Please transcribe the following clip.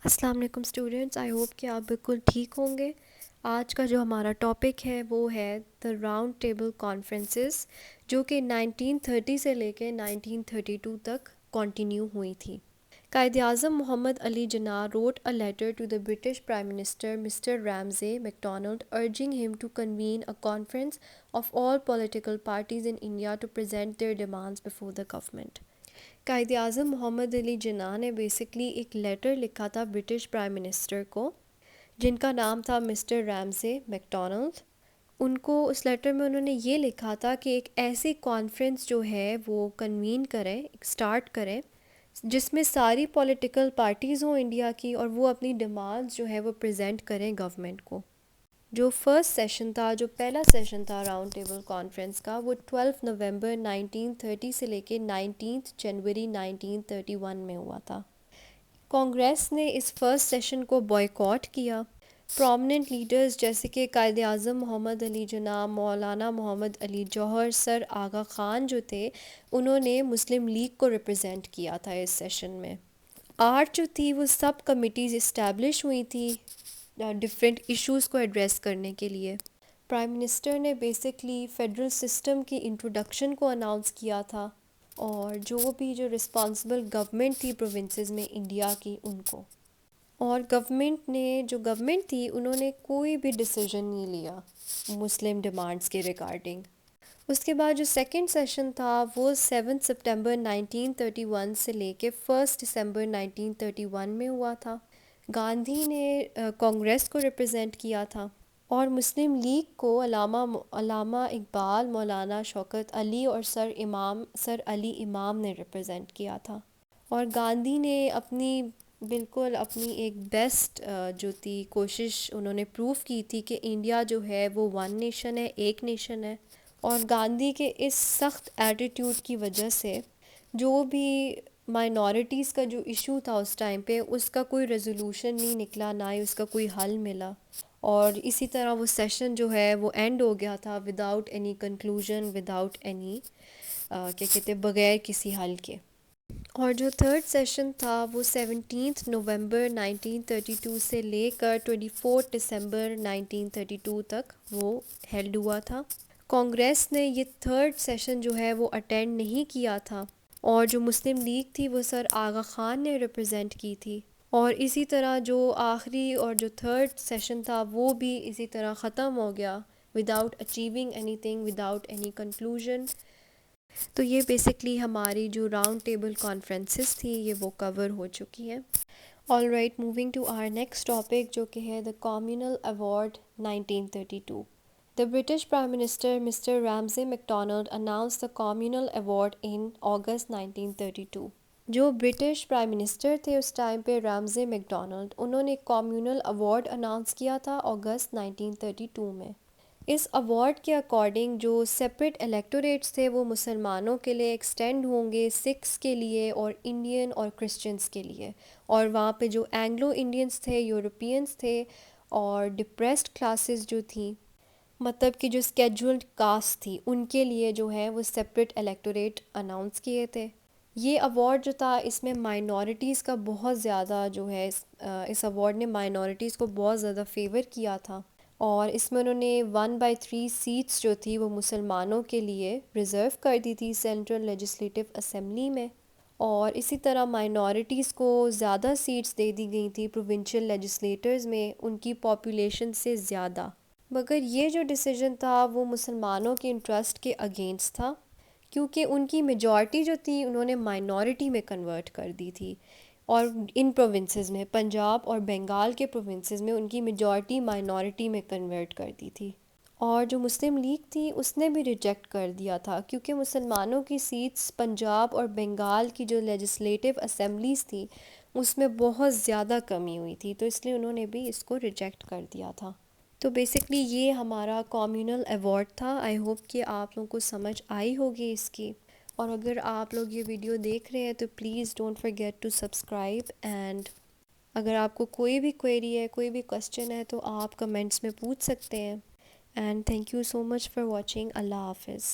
السلام علیکم students, I hope کہ آپ بالکل ٹھیک ہوں گے۔ آج کا جو ہمارا ٹاپک ہے وہ ہے دا راؤنڈ ٹیبل کانفرنسز، جو کہ 1930 سے لے کے 1932 تک کنٹینیو ہوئی تھی۔ قائد اعظم محمد Ali Jinnah wrote a letter to the British Prime Minister Mr. Ramsay MacDonald urging him to convene a conference of all political parties in India to present their demands before the government۔ Quaid Azam محمد علی جناح نے basically ایک letter لکھا تھا British prime minister کو، جن کا نام تھا mister Ramsay McDonald. ان کو اس لیٹر میں انہوں نے یہ لکھا تھا کہ ایک ایسی کانفرنس جو ہے وہ کنوین کریں، اسٹارٹ کریں، جس میں ساری پولیٹیکل پارٹیز ہوں انڈیا کی، اور وہ اپنی ڈیمانڈز جو ہے وہ پریزنٹ کریں گورنمنٹ کو۔ جو فرسٹ سیشن تھا، جو پہلا سیشن تھا راؤنڈ ٹیبل کانفرنس کا، وہ 12 نومبر 1930 سے لے کے 19 جنوری 1931 میں ہوا تھا۔ کانگریس نے اس فرسٹ سیشن کو بائیکاٹ کیا۔ پرومیننٹ لیڈرز جیسے کہ قائد اعظم محمد علی جناح، مولانا محمد علی جوہر، سر آغا خان جو تھے، انہوں نے مسلم لیگ کو ریپرزینٹ کیا تھا اس سیشن میں۔ 8 جو تھی وہ سب کمیٹیز اسٹیبلش ہوئی تھی ڈفرینٹ ایشوز کو ایڈریس کرنے کے لیے۔ پرائم منسٹر نے بیسکلی فیڈرل سسٹم کی انٹروڈکشن کو اناؤنس کیا تھا، اور جو رسپانسبل گورنمنٹ تھی پروونسز میں انڈیا کی، ان کو، اور گورنمنٹ تھی انہوں نے کوئی بھی ڈیسیژن نہیں لیا مسلم ڈیمانڈز کے ریگارڈنگ۔ اس کے بعد جو سیکنڈ سیشن تھا وہ 7 سپٹمبر 1931 سے لے کے 1 دسمبر 1931 میں ہوا تھا۔ گاندھی نے کانگریس کو ریپرزینٹ کیا تھا، اور مسلم لیگ کو علامہ اقبال، مولانا شوکت علی اور سر علی امام نے ریپرزینٹ کیا تھا۔ اور گاندھی نے بالکل اپنی ایک بیسٹ جو تھی کوشش انہوں نے پروف کی تھی کہ انڈیا جو ہے وہ ون نیشن ہے، ایک نیشن ہے۔ اور گاندھی کے اس سخت ایٹیٹیوڈ کی وجہ سے جو بھی مائنورٹیز کا جو ایشو تھا اس ٹائم پہ، اس کا کوئی ریزولوشن نہیں نکلا، نہ ہی اس کا کوئی حل ملا، اور اسی طرح وہ سیشن جو ہے وہ اینڈ ہو گیا تھا without any conclusion, without any بغیر کسی حل کے۔ اور جو تھرڈ سیشن تھا وہ 17 نومبر 1932 سے لے کر 24 دسمبر 1932 تک وہ ہیلڈ ہوا تھا۔ کانگریس نے یہ تھرڈ سیشن جو ہے وہ اٹینڈ نہیں کیا تھا، اور جو مسلم لیگ تھی وہ سر آغا خان نے ریپرزینٹ کی تھی، اور اسی طرح جو آخری اور جو تھرڈ سیشن تھا وہ بھی اسی طرح ختم ہو گیا without achieving any thing, without any conclusion. تو یہ بیسکلی ہماری جو راؤنڈ ٹیبل کانفرنسز تھی یہ وہ کور ہو چکی ہیں۔ All right, moving to our next topic, جو کہ ہے the communal award 1932۔ The British Prime Minister Mr. Ramsay MacDonald announced the Communal Award in August 1932۔ جو برٹش پرائم منسٹر تھے اس ٹائم پہ، رامزے میکڈونلڈ، انہوں نے کمیونل ایوارڈ اناؤنس کیا تھا اگست 1932 میں۔ اس ایوارڈ کے اکارڈنگ جو سیپریٹ الیکٹوریٹس تھے وہ مسلمانوں کے لیے ایکسٹینڈ ہوں گے، سکھس کے لیے اور انڈین اور کرسچنس کے لیے، اور وہاں پہ جو اینگلو انڈینس تھے، یورپینس تھے، اور ڈپریسڈ کلاسز جو تھیں، مطلب کہ جو اسکیجولڈ کاسٹ تھی، ان کے لیے جو ہے وہ سیپریٹ الیکٹوریٹ اناؤنس کیے تھے۔ یہ ایوارڈ جو تھا اس میں مائنورٹیز کا بہت زیادہ جو ہے اس ایوارڈ نے مائنورٹیز کو بہت زیادہ فیور کیا تھا، اور اس میں انہوں نے 1/3 سیٹس جو تھی وہ مسلمانوں کے لیے ریزرو کر دی تھی سینٹرل لیجسلیٹو اسمبلی میں، اور اسی طرح مائنورٹیز کو زیادہ سیٹس دے دی گئی تھی پروونشل لیجسلیٹرز میں ان کی پاپولیشن سے زیادہ۔ مگر یہ جو ڈیسیژن تھا وہ مسلمانوں کے انٹرسٹ کے اگینسٹ تھا، کیونکہ ان کی میجورٹی جو تھی انہوں نے مائنورٹی میں کنورٹ کر دی تھی، اور ان پروونسز میں، پنجاب اور بنگال کے پروونسز میں، ان کی میجورٹی مائنورٹی میں کنورٹ کر دی تھی۔ اور جو مسلم لیگ تھی اس نے بھی ریجیکٹ کر دیا تھا، کیونکہ مسلمانوں کی سیٹس پنجاب اور بنگال کی جو لیجسلیٹو اسمبلیز تھی اس میں بہت زیادہ کمی ہوئی تھی، تو اس لیے انہوں نے بھی اس کو ریجیکٹ کر دیا تھا۔ تو بیسکلی یہ ہمارا کمیونل ایوارڈ تھا۔ آئی ہوپ کہ آپ لوگوں کو سمجھ آئی ہوگی اس کی، اور اگر آپ لوگ یہ ویڈیو دیکھ رہے ہیں تو please don't forget to subscribe, and اگر آپ کو کوئی بھی کوئری ہے، کوئی بھی کوسچن ہے تو آپ کمنٹس میں پوچھ سکتے ہیں، and thank you so much for watching. اللہ حافظ۔